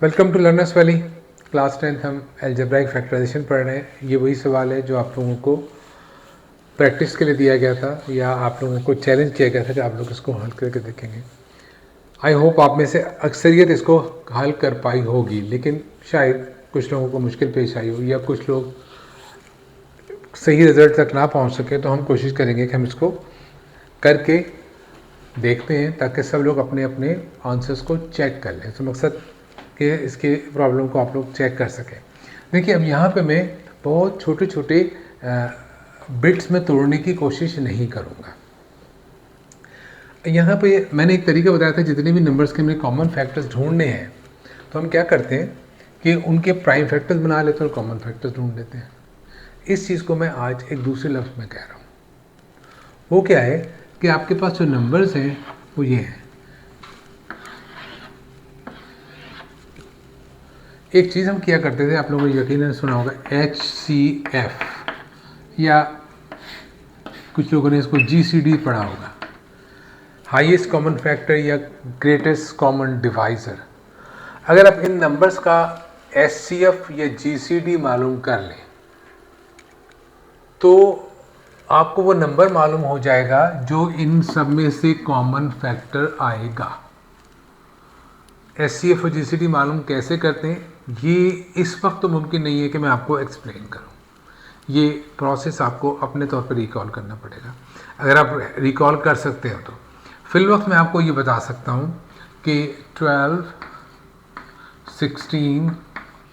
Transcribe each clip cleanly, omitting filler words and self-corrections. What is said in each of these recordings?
Welcome to Learners Valley. Class 10th हम algebraic factorisation पढ़ रहे हैं। ये वही सवाल है जो आप लोगों को प्रैक्टिस के लिए दिया गया था या आप लोगों को चैलेंज किया गया था कि आप लोग इसको हल करके देखेंगे। आई होप आप में से अक्सरियत इसको हल कर पाई होगी, लेकिन शायद कुछ लोगों को मुश्किल पेश आई हो या कुछ लोग सही रिजल्ट तक ना पहुँच सके। तो हम कोशिश करेंगे कि हम इसको करके देखते हैं ताकि सब लोग अपने अपने आंसर्स को चेक कर लें। तो मकसद कि इसके प्रॉब्लम को आप लोग चेक कर सकें। देखिए, अब यहाँ पे मैं बहुत छोटे छोटे बिट्स में तोड़ने की कोशिश नहीं करूँगा। यहाँ पे मैंने एक तरीका बताया था, जितने भी नंबर्स के हमें कॉमन फैक्टर्स ढूंढने हैं तो हम क्या करते हैं कि उनके प्राइम फैक्टर्स बना लेते हैं और कॉमन फैक्टर्स ढूंढ लेते हैं। इस चीज़ को मैं आज एक दूसरे लफ्ज़ में कह रहा हूँ। वो क्या है कि आपके पास जो नंबर्स हैं वो ये हैं। एक चीज़ हम किया करते थे, आप लोगों को यकीनन सुना होगा, HCF, या कुछ लोगों ने इसको GCD पढ़ा होगा, हाईएस्ट कॉमन फैक्टर या ग्रेटेस्ट कॉमन डिवाइज़र। अगर आप इन नंबर्स का HCF या GCD मालूम कर लें तो आपको वो नंबर मालूम हो जाएगा जो इन सब में से कॉमन फैक्टर आएगा। HCF और GCD मालूम कैसे करते हैं ये इस वक्त तो मुमकिन नहीं है कि मैं आपको एक्सप्लेन करूं। ये प्रोसेस आपको अपने तौर पर रिकॉल करना पड़ेगा। अगर आप रिकॉल कर सकते हो तो फिल वक्त मैं आपको ये बता सकता हूं कि 12, 16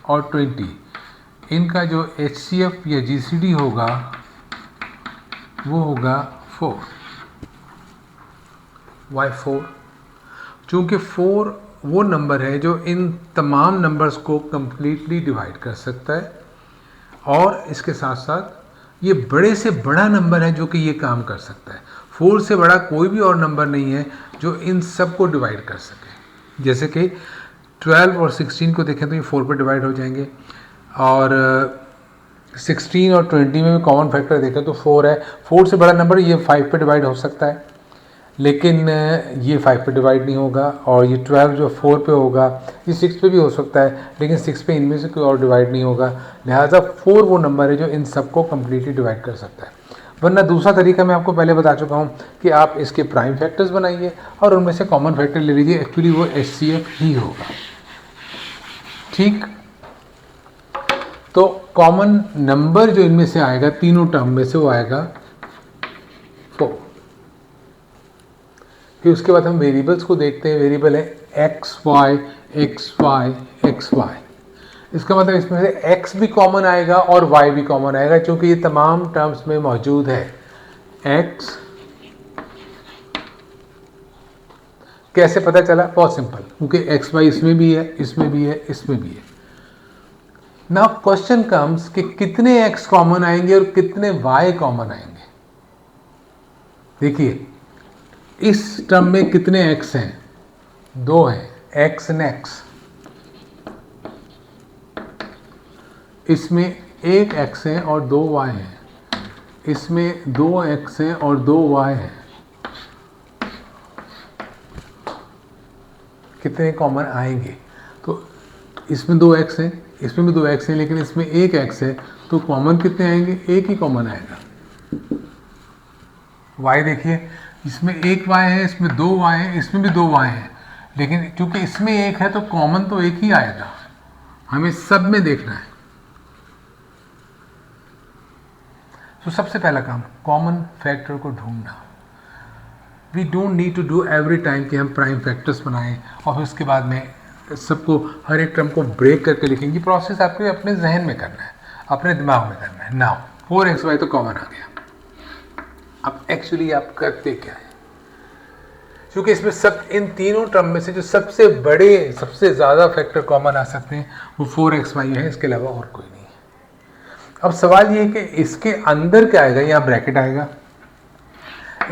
और 20 इनका जो HCF या GCD होगा वो होगा 4। Why 4? चूँकि 4 वो नंबर है जो इन तमाम नंबर्स को कम्प्लीटली डिवाइड कर सकता है, और इसके साथ साथ ये बड़े से बड़ा नंबर है जो कि ये काम कर सकता है। 4 से बड़ा कोई भी और नंबर नहीं है जो इन सब को डिवाइड कर सके। जैसे कि 12 और 16 को देखें तो ये 4 पर डिवाइड हो जाएंगे, और 16 और 20 में भी कॉमन फैक्टर देखें तो 4 है। 4 से बड़ा नंबर ये 5 पे डिवाइड हो सकता है, लेकिन ये 5 पे डिवाइड नहीं होगा। और ये 12 जो 4 पे होगा ये 6 पे भी हो सकता है, लेकिन 6 पे इनमें से कोई और डिवाइड नहीं होगा। लिहाजा 4 वो नंबर है जो इन सबको कम्प्लीटली डिवाइड कर सकता है। वरना दूसरा तरीका मैं आपको पहले बता चुका हूँ कि आप इसके प्राइम फैक्टर्स बनाइए और उनमें से कॉमन फैक्टर ले लीजिए। एक्चुअली वो HCF ही होगा। ठीक, तो कॉमन नंबर जो इनमें से आएगा तीनों टर्म में से वो आएगा 4। फिर उसके बाद हम वेरिएबल्स को देखते हैं। वेरिएबल है XY, XY, XY। इसका मतलब इसमें से X भी कॉमन आएगा और Y भी कॉमन आएगा, क्योंकि ये तमाम टर्म्स में मौजूद है। X कैसे पता चला? बहुत सिंपल, क्योंकि XY इसमें भी है, इसमें भी है, इसमें भी है। नाउ क्वेश्चन कम्स कि कितने X कॉमन आएंगे और कितने Y कॉमन आएंगे। देखिए, इस टर्म में कितने X हैं? 2 हैं, X and X। इसमें 1 X है और 2 Y हैं। इसमें 2 X हैं और 2 Y हैं। कितने कॉमन आएंगे? तो इसमें 2 X हैं, इसमें भी 2 X हैं, लेकिन इसमें 1 X है, तो कॉमन कितने आएंगे? 1 ही कॉमन आएगा। Y देखिए, इसमें 1 Y है, इसमें 2 Y है, इसमें भी 2 Y है, लेकिन क्योंकि इसमें 1 है तो कॉमन तो 1 ही आएगा। हमें सब में देखना है। तो सबसे पहला काम कॉमन फैक्टर को ढूंढना। We don't need to do every time कि हम प्राइम फैक्टर्स बनाएं और फिर उसके बाद में सबको हर एक टर्म को ब्रेक करके लिखेंगे। प्रोसेस आपको अपने जहन में करना है, अपने दिमाग में करना है। नाउ 4XY तो कॉमन आ गया। अब एक्चुअली आप करते क्या है? क्योंकि इसमें सब इन तीनों टर्म में से जो सबसे बड़े, सबसे ज़्यादा फैक्टर कॉमन आ सकते हैं वो 4XY है, इसके अलावा और कोई नहीं है। अब सवाल ये है कि इसके अंदर क्या आएगा? यहाँ ब्रैकेट आएगा,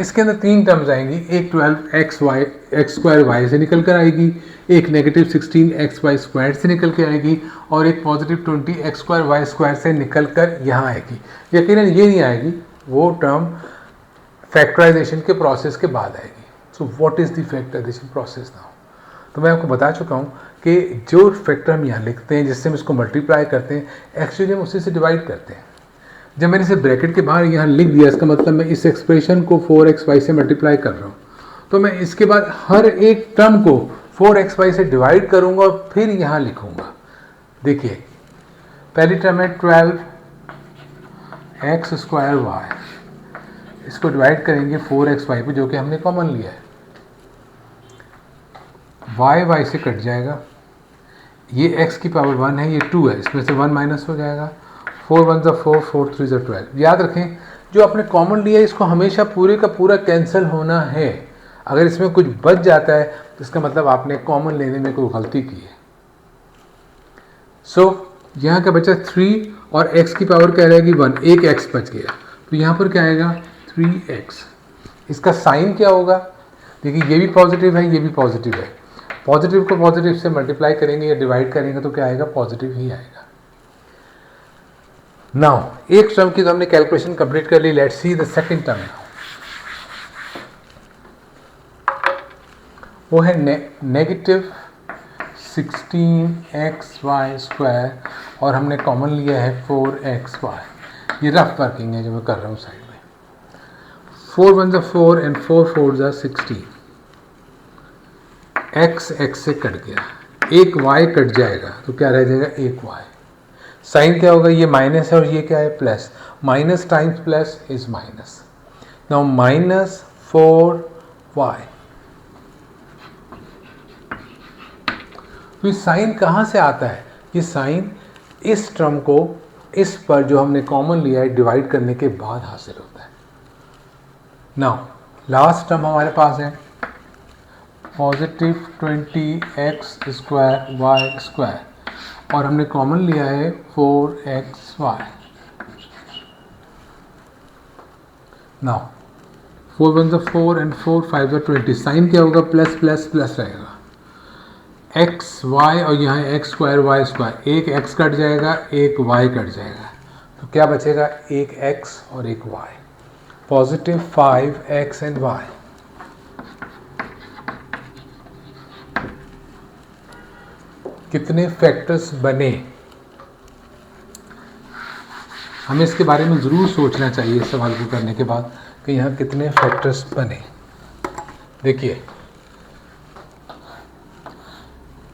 इसके अंदर 3 टर्म्स आएंगी। एक 12XY X स्क्वायर Y से निकल कर आएगी, एक नेगेटिव 16XY स्क्वायर से निकल के आएगी, और एक positive 20X square Y square से निकल कर यहाँ आएगी। यकीनन ये नहीं आएगी, वो टर्म फैक्टराइजेशन के प्रोसेस के बाद आएगी। So what is the factorisation process now? तो मैं आपको बता चुका हूँ कि जो फैक्टर हम यहाँ लिखते हैं जिससे हम इसको मल्टीप्लाई करते हैं, एक्चुअली हम उसी से डिवाइड करते हैं। जब मैंने इसे ब्रैकेट के बाहर यहाँ लिख दिया, इसका मतलब मैं इस एक्सप्रेशन को 4xy से मल्टीप्लाई कर रहा हूँ, तो मैं इसके बाद हर एक टर्म को 4xy से डिवाइड करूँगा और फिर यहाँ लिखूँगा। देखिए पहली टर्म है 12x²y, इसको डिवाइड करेंगे 4xy पे जो कि हमने कॉमन लिया है, y से कट जाएगा, ये x की पावर 1 है, ये 2 है, इसमें से 1 माइनस हो जाएगा, 4 1 ज़ा 4, 4 3 ज़ा 12। याद रखें जो आपने कॉमन लिया है इसको हमेशा पूरे का पूरा कैंसिल होना है। अगर इसमें कुछ बच जाता है तो इसका मतलब आपने कॉमन लेने में कोई गलती की है। यहाँ क्या बचा 3 और x की पावर क्या रहेगी 1, एक x बच गया, तो यहाँ पर क्या आएगा 3x। इसका साइन क्या होगा, देखिए ये भी पॉजिटिव है, ये भी पॉजिटिव है, पॉजिटिव को पॉजिटिव से मल्टीप्लाई करेंगे या डिवाइड करेंगे तो क्या आएगा, पॉजिटिव ही आएगा। नाउ एक टर्म की तो हमने कैलकुलेशन कंप्लीट कर ली, let's see the second term. वो है नेगेटिव 16xy² और हमने कॉमन लिया है 4xy। ये रफ वर्किंग है जो मैं कर रहा हूँ साइड में। 4 1 ज़ा 4 एंड 4 4 ज़ा 16। x से कट गया, एक y कट जाएगा तो क्या रह जाएगा, एक y। साइन क्या होगा, ये माइनस है और ये क्या है plus, minus times plus is minus. Now -4y। तो ये साइन कहाँ से आता है, ये साइन इस टर्म को इस पर जो हमने कॉमन लिया है डिवाइड करने के बाद हासिल होता है। नाउ लास्ट टर्म हमारे पास है पॉजिटिव 20x² और हमने कॉमन लिया है 4xy। नाउ 4 1 ज़ा 4 एंड 4 5 ज़ा 20। साइन क्या होगा, प्लस प्लस प्लस रहेगा, xy और यहाँ x² y², एक x कट जाएगा, एक y कट जाएगा, तो क्या बचेगा, एक x और एक y, positive 5x and y। कितने फैक्टर्स बने, हमें इसके बारे में ज़रूर सोचना चाहिए इस सवाल को करने के बाद कि यहाँ कितने फैक्टर्स बने। देखिए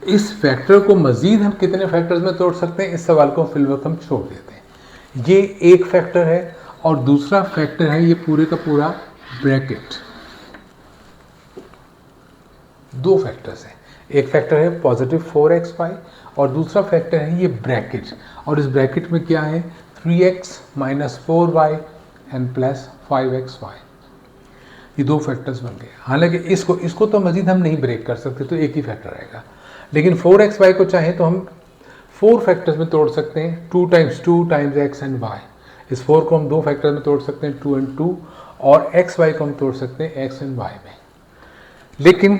इस फैक्टर को मज़ीद हम कितने फैक्टर्स में तोड़ सकते हैं, इस सवाल को फिलवक्त हम छोड़ देते हैं। ये एक फैक्टर है और दूसरा फैक्टर है ये पूरे का पूरा ब्रैकेट। दो फैक्टर्स हैं, एक फैक्टर है पॉजिटिव 4xy और दूसरा फैक्टर है ये ब्रैकेट, और इस ब्रैकेट में क्या है 3x - 4y and plus 5xy। ये दो फैक्टर्स बन गए। हालांकि इसको तो मज़ीद हम नहीं ब्रेक कर सकते, तो एक ही फैक्टर आएगा, लेकिन 4xy को चाहे तो हम 4 फैक्टर्स में तोड़ सकते हैं, 2 × 2 × x एंड y। इस 4 को हम दो फैक्टर में तोड़ सकते हैं, 2 × 2, और xy को हम तोड़ सकते हैं x एंड y में। लेकिन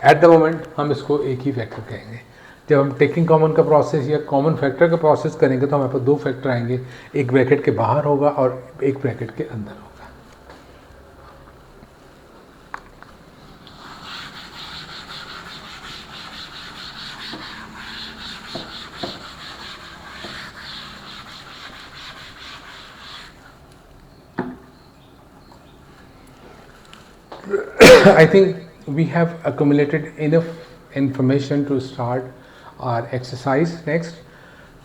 एट द मोमेंट हम इसको एक ही फैक्टर कहेंगे। जब हम टेकिंग कॉमन का प्रोसेस या कॉमन फैक्टर का प्रोसेस करेंगे तो हमारे पास दो फैक्टर आएंगे, एक ब्रैकेट के बाहर होगा और एक ब्रैकेट के अंदर होगा। I think we have accumulated enough information to start our exercise next.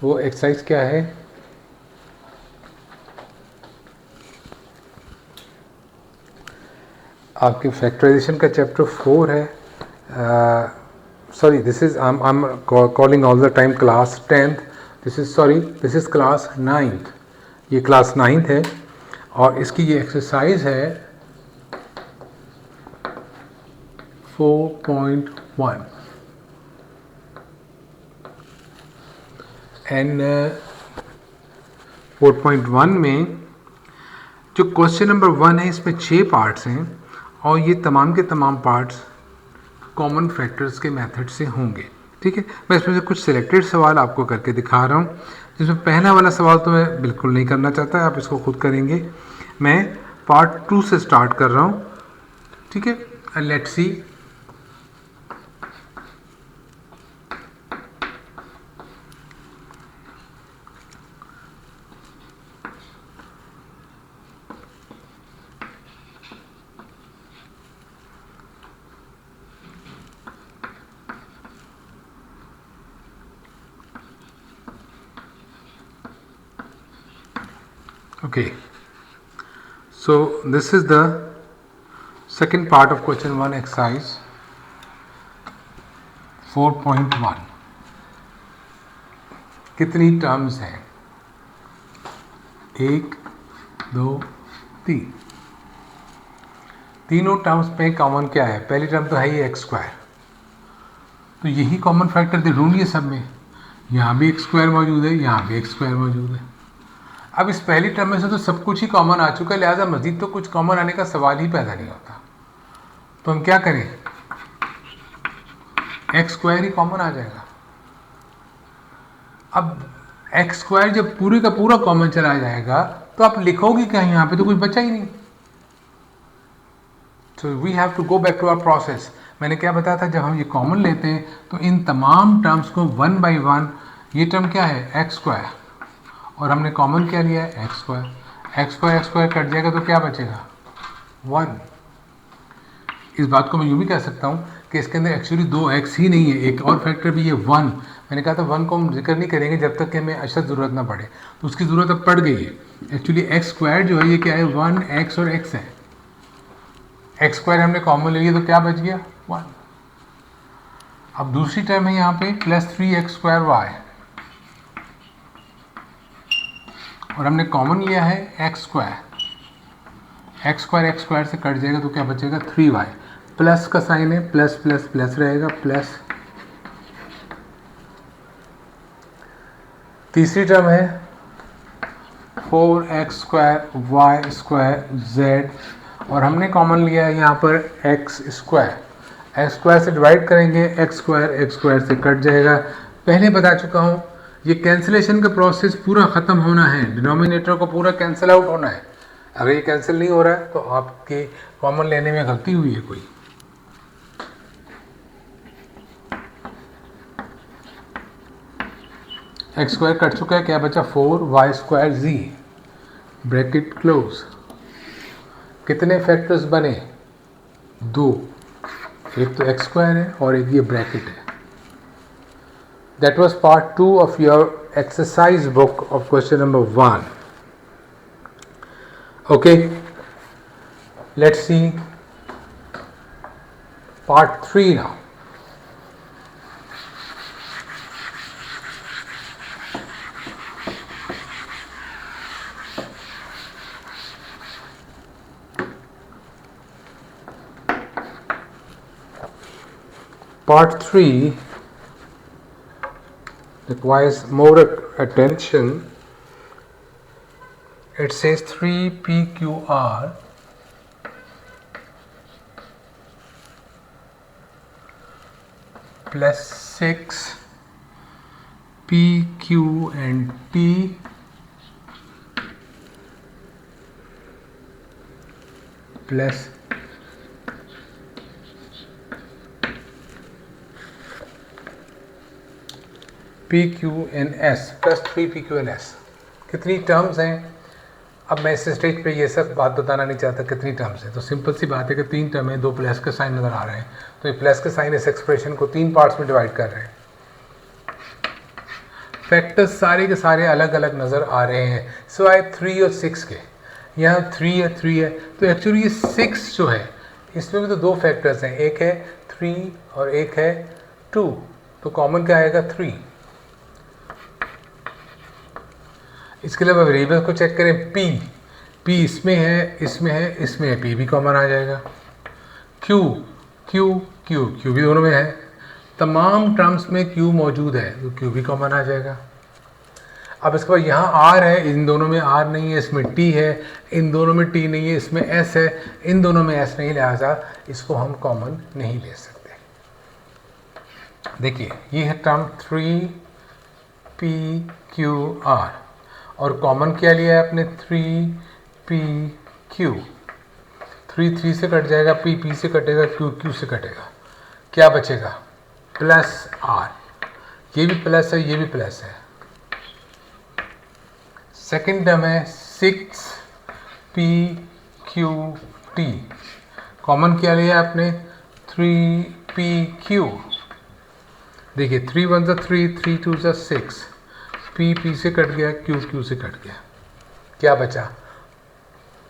वो एक्सरसाइज क्या है, आपके फैक्टराइजेशन का चैप्टर 4 है। Sorry, this is I am calling all the time class 10th, this is class 9th। ये क्लास 9th है और इसकी ये एक्सरसाइज है 4.1 एंड 4.1 में जो क्वेश्चन नंबर 1 है इसमें 6 पार्ट्स हैं और ये तमाम के तमाम पार्ट्स कॉमन फैक्टर्स के मेथड से होंगे। ठीक है, मैं इसमें से कुछ सिलेक्टेड सवाल आपको करके दिखा रहा हूँ, जिसमें पहला वाला सवाल तो मैं बिल्कुल नहीं करना चाहता, आप इसको खुद करेंगे। मैं पार्ट 2 से स्टार्ट कर रहा हूँ। ठीक है, let's see. Okay, so this is the second part of question 1 exercise 4.1. कितनी टर्म्स हैं? 1, 2, 3. तीनों टर्म्स में कॉमन क्या है? पहली टर्म तो है ही एक्स स्क्वायर, तो यही कॉमन फैक्टर ढूंढिए सब में. यहाँ भी एक्स स्क्वायर मौजूद है, यहाँ भी एक्स स्क्वायर मौजूद है. अब इस पहली टर्म में से तो सब कुछ ही कॉमन आ चुका है, लिहाजा मजीद तो कुछ कॉमन आने का सवाल ही पैदा नहीं होता. तो हम क्या करें? एक्स स्क्वायर ही कॉमन आ जाएगा. अब एक्स स्क्वायर जब पूरे का पूरा कॉमन चला जाएगा तो आप लिखोगे क्या? यहाँ पे तो कुछ बचा ही नहीं. So we have to go back to our process. मैंने क्या बताया था, जब हम ये कॉमन लेते हैं तो इन तमाम टर्म्स को 1 बाई 1, ये टर्म क्या है? एक्स स्क्वायर, और हमने कॉमन क्या लिया है? X square. X square cut जाएगा तो क्या बचेगा? 1. इस बात को मैं यूँ भी कह सकता हूँ कि इसके अंदर एक्चुअली 2x ही नहीं है, एक और फैक्टर भी है 1. मैंने कहा था 1 को हम जिक्र नहीं करेंगे जब तक कि हमें अशद ज़रूरत ना पड़े, तो उसकी ज़रूरत अब पड़ गई है. एक्चुअली एक्स स्क्वायर जो है ये क्या है? 1x और x है. एक्स स्क्वायर हमने कॉमन ले लिया तो क्या बच गया? 1. अब दूसरी टर्म है यहाँ पे प्लस 3x² y, और हमने कॉमन लिया है एक्स स्क्वायर. एक्स स्क्वायर से कट जाएगा तो क्या बचेगा? 3y. प्लस का साइन है, प्लस प्लस प्लस रहेगा, प्लस. तीसरी टर्म है 4x² y² z, और हमने कॉमन लिया है यहाँ पर एक्स स्क्वायर. एक्स स्क्वायर से डिवाइड करेंगे, एक्स स्क्वायर से कट जाएगा. पहले बता चुका हूँ ये कैंसिलेशन का प्रोसेस पूरा ख़त्म होना है, डिनोमिनेटर को पूरा कैंसिल आउट होना है. अगर ये कैंसिल नहीं हो रहा है तो आपके कॉमन लेने में गलती हुई है कोई. एक्स स्क्वायर कट चुका है, क्या बचा? 4y² z, bracket close. कितने फैक्टर्स बने? 2. एक तो एक्स स्क्वायर है और एक ये ब्रैकेट है. That was part 2 of your exercise book of question number 1. Okay, let's see part 3 now. Part 3 requires more attention. It says 3PQR plus 6PQ and T plus PQNS plus 3PQNS. कितनी terms हैं? अब मैं इस stage पे ये सब बात बताना नहीं चाहता कितनी टर्म्स हैं. तो सिंपल सी बात है कि 3 टर्म है, 2 प्लस के साइन नज़र आ रहे हैं, तो ये प्लस के साइन इस एक्सप्रेशन को 3 पार्ट्स में डिवाइड कर रहे हैं. फैक्टर्स सारे के सारे अलग अलग नज़र आ रहे हैं सिवाय 3 और 6 के. यहाँ 3 है, तो एक्चुअली ये 6 जो है इसमें भी तो 2 फैक्टर्स हैं, एक है 3 और एक है 2, तो कॉमन क्या आएगा? 3. इसके अलावा वेरिएबल को चेक करें. P इसमें है, इसमें है, P भी कॉमन आ जाएगा. Q भी दोनों में है. तमाम टर्म्स में Q मौजूद है तो Q भी कॉमन आ जाएगा. अब इसके बाद यहाँ R है, इन दोनों में R नहीं है, इसमें T है, इन दोनों में T नहीं है, इसमें S है, इन दोनों में S नहीं, लिहाजा इसको हम कॉमन नहीं ले सकते. देखिए ये है टर्म 3PQR, और कॉमन क्या लिया है आपने? 3PQ. 3 से कट जाएगा, P से कटेगा, Q से कटेगा, क्या बचेगा? Plus R. ये भी प्लस है, ये भी प्लस है. सेकेंड टर्म है 6PQT. कॉमन क्या लिया आपने? 3PQ. देखिए 3 1 3, 3 2 6, P से कट गया, Q से कट गया. क्या बचा,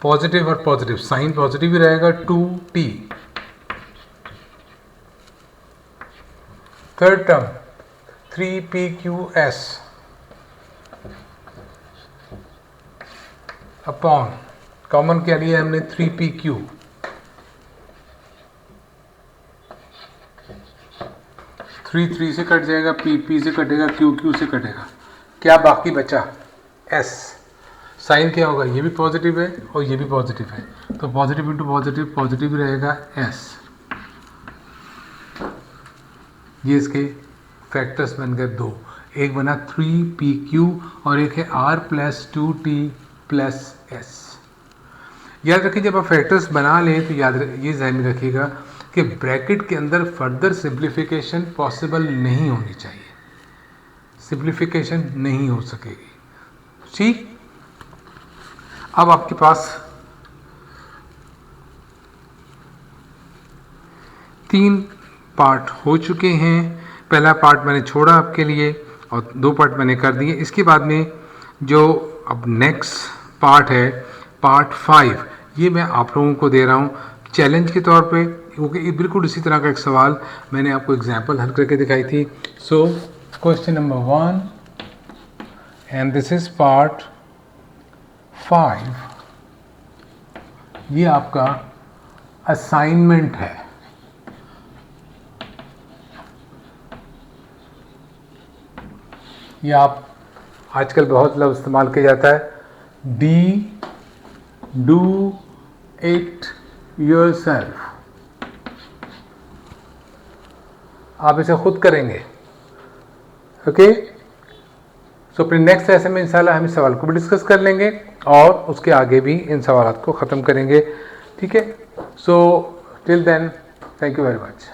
पॉजिटिव और पॉजिटिव, साइन पॉजिटिव ही रहेगा 2t। Third term 3pqs upon, common क्या लिया हमने 3pq, 3 से कट जाएगा, p से कटेगा, q से कटेगा, क्या बाकी बचा s। साइन क्या होगा, ये भी पॉजिटिव है और ये भी पॉजिटिव है, तो पॉजिटिव इंटू पॉजिटिव पॉजिटिव रहेगा s। ये इसके फैक्टर्स बन गए दो, एक बना 3pq और एक है r plus 2t plus s। याद रखिए जब आप फैक्टर्स बना लें तो ये ध्यान में रखिएगा कि ब्रैकेट के अंदर फर्दर सिंप्लीफिकेशन पॉसिबल नहीं होनी चाहिए, सिंप्लीफिकेशन नहीं हो सकेगी। ठीक, अब आपके पास 3 पार्ट हो चुके हैं। पहला पार्ट मैंने छोड़ा आपके लिए और 2 पार्ट मैंने कर दिए। इसके बाद में जो अब नेक्स्ट पार्ट है, पार्ट 5, ये मैं आप लोगों को दे रहा हूँ चैलेंज के तौर पे, क्योंकि बिल्कुल इसी तरह का एक सवाल मैंने आपको एग्जाम्पल हल करके दिखाई थी। So question number 1 and this is part 5, ये आपका असाइनमेंट है। ये आप आजकल बहुत लफ्ज़ इस्तेमाल किया जाता है, डू इट योरसेल्फ। आप इसे खुद करेंगे। ओके, सो अपने नेक्स्ट सेशन में इंशाल्लाह हम इस सवाल को भी डिस्कस कर लेंगे और उसके आगे भी इन सवालों को ख़त्म करेंगे। ठीक है, so till then thank you very much.